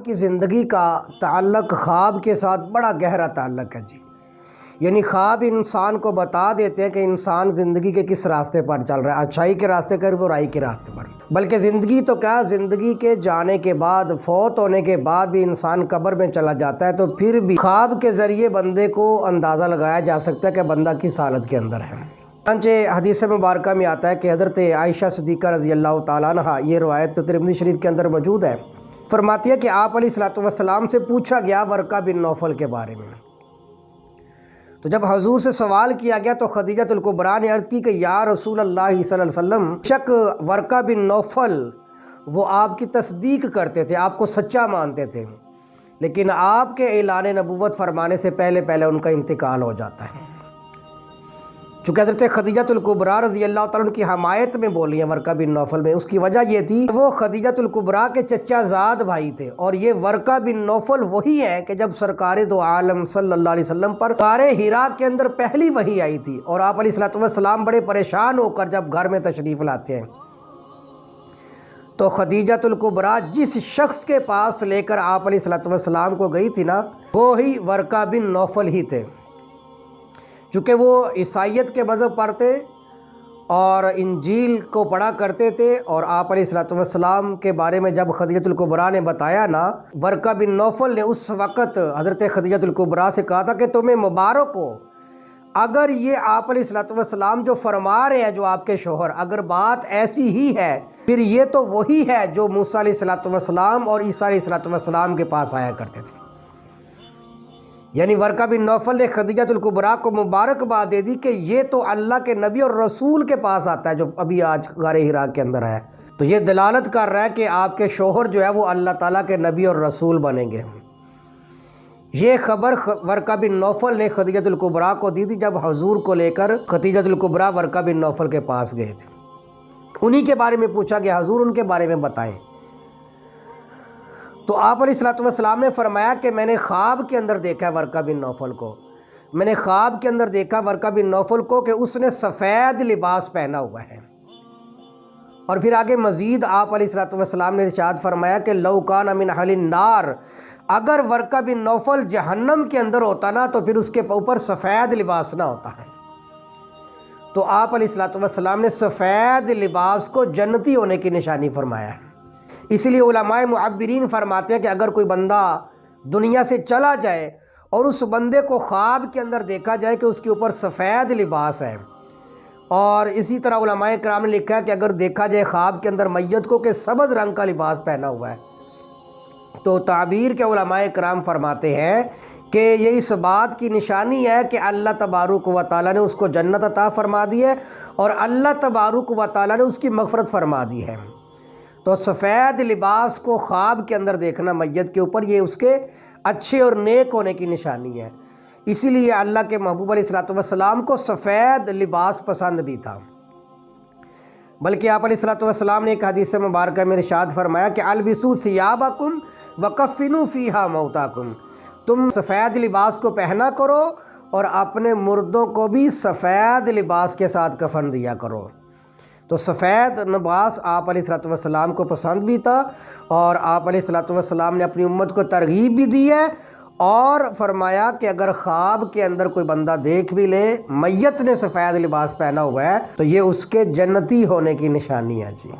کی زندگی کا تعلق خواب کے ساتھ بڑا گہرا تعلق ہے جی. یعنی خواب انسان کو بتا دیتے ہیں کہ انسان زندگی کے کس راستے پر چل رہا ہے، اچھائی کے راستے پر، برائی کے راستے پر. بلکہ زندگی تو کیا، زندگی کے جانے کے بعد، فوت ہونے کے بعد بھی انسان قبر میں چلا جاتا ہے تو پھر بھی خواب کے ذریعے بندے کو اندازہ لگایا جا سکتا ہے کہ بندہ کس حالت کے اندر ہے. چنانچہ حدیث مبارکہ میں آتا ہے کہ حضرت عائشہ صدیقہ رضی اللہ تعالیٰ عنہ، یہ روایت ترمذی شریف کے اندر موجود ہے، فرماتی ہے کہ آپ علیہ الصلوۃ والسلام سے پوچھا گیا ورقہ بن نوفل کے بارے میں. تو جب حضور سے سوال کیا گیا تو خدیجہ الکبریٰ نے عرض کی کہ یا رسول اللہ صلی اللہ علیہ وسلم، شک ورقہ بن نوفل وہ آپ کی تصدیق کرتے تھے، آپ کو سچا مانتے تھے، لیکن آپ کے اعلان نبوت فرمانے سے پہلے ان کا انتقال ہو جاتا ہے. چونکہ حضرت خدیجہ الکبریٰ رضی اللہ تعالیٰ عنہ کی حمایت میں بولی ہیں ورقہ بن نوفل میں، اس کی وجہ یہ تھی کہ وہ خدیجہ الکبریٰ کے چچا زاد بھائی تھے، اور یہ ورقہ بن نوفل وہی ہے کہ جب سرکار دو عالم صلی اللہ علیہ وسلم پر غار حرا کے اندر پہلی وحی آئی تھی، اور آپ علیہ الصلوۃ والسلام بڑے پریشان ہو کر جب گھر میں تشریف لاتے ہیں تو خدیجہ الکبریٰ جس شخص کے پاس لے کر آپ علیہ الصلوۃ والسلام کو گئی تھی نا، وہی ورقہ بن نوفل ہی تھے. چونکہ وہ عیسائیت کے مذہب پر تھے اور انجیل کو پڑھا کرتے تھے، اور آپ علیہ الصلوۃ والسلام کے بارے میں جب خدیجہ الکبریٰ نے بتایا نا، ورقہ بن نوفل نے اس وقت حضرت خدیجہ الکبریٰ سے کہا تھا کہ تمہیں مبارک ہو، اگر یہ آپ علیہ الصلوۃ والسلام جو فرما رہے ہیں، جو آپ کے شوہر، اگر بات ایسی ہی ہے پھر یہ تو وہی ہے جو موسیٰ علیہ الصلوۃ والسلام اور عیسیٰ علیہ الصلوۃ والسلام کے پاس آیا کرتے تھے. یعنی ورقہ بن نوفل نے خدیجہ الکبریٰ کو مبارکباد دے دی کہ یہ تو اللہ کے نبی اور رسول کے پاس آتا ہے جو ابھی آج غار حرا کے اندر ہے. تو یہ دلالت کر رہا ہے کہ آپ کے شوہر جو ہے وہ اللہ تعالیٰ کے نبی اور رسول بنیں گے. یہ خبر ورقہ بن نوفل نے خدیجہ الکبریٰ کو دی تھی جب حضور کو لے کر خدیجہ الکبریٰ ورقہ بن نوفل کے پاس گئے تھے. انہی کے بارے میں پوچھا گیا، حضور ان کے بارے میں بتائیں. تو آپ علیہ الصلوۃ والسلام نے فرمایا کہ میں نے خواب کے اندر دیکھا ہے ورقہ بن نوفل کو، میں نے خواب کے اندر دیکھا ورقہ بن نوفل کو کہ اس نے سفید لباس پہنا ہوا ہے. اور پھر آگے مزید آپ علیہ الصلوۃ والسلام نے ارشاد فرمایا کہ لو کان من اہل النار، اگر ورقہ بن نوفل جہنم کے اندر ہوتا نا تو پھر اس کے اوپر سفید لباس نہ ہوتا ہے. تو آپ علیہ الصلوۃ والسلام نے سفید لباس کو جنتی ہونے کی نشانی فرمایا ہے. اس لیے علماء معبرین فرماتے ہیں کہ اگر کوئی بندہ دنیا سے چلا جائے اور اس بندے کو خواب کے اندر دیکھا جائے کہ اس کے اوپر سفید لباس ہے، اور اسی طرح علماء کرام نے لکھا ہے کہ اگر دیکھا جائے خواب کے اندر میت کو کہ سبز رنگ کا لباس پہنا ہوا ہے، تو تعبیر کے علماء کرام فرماتے ہیں کہ یہ اس بات کی نشانی ہے کہ اللہ تبارک و تعالیٰ نے اس کو جنت عطا فرما دی ہے، اور اللہ تبارک و تعالیٰ نے اس کی مغفرت فرما دی ہے. تو سفید لباس کو خواب کے اندر دیکھنا میت کے اوپر، یہ اس کے اچھے اور نیک ہونے کی نشانی ہے. اسی لیے اللہ کے محبوب علیہ الصلوۃ والسلام کو سفید لباس پسند بھی تھا. بلکہ آپ علیہ الصلوۃ والسلام نے ایک حدیث مبارکہ میں ارشاد فرمایا کہ البسوا ثیابکم وکفنوا فیہا موتاکم، تم سفید لباس کو پہنا کرو اور اپنے مردوں کو بھی سفید لباس کے ساتھ کفن دیا کرو. تو سفید لباس آپ علیہ الصلوۃ والسلام کو پسند بھی تھا، اور آپ علیہ الصلوۃ والسلام نے اپنی امت کو ترغیب بھی دی ہے، اور فرمایا کہ اگر خواب کے اندر کوئی بندہ دیکھ بھی لے میت نے سفید لباس پہنا ہوا ہے تو یہ اس کے جنتی ہونے کی نشانی ہے جی.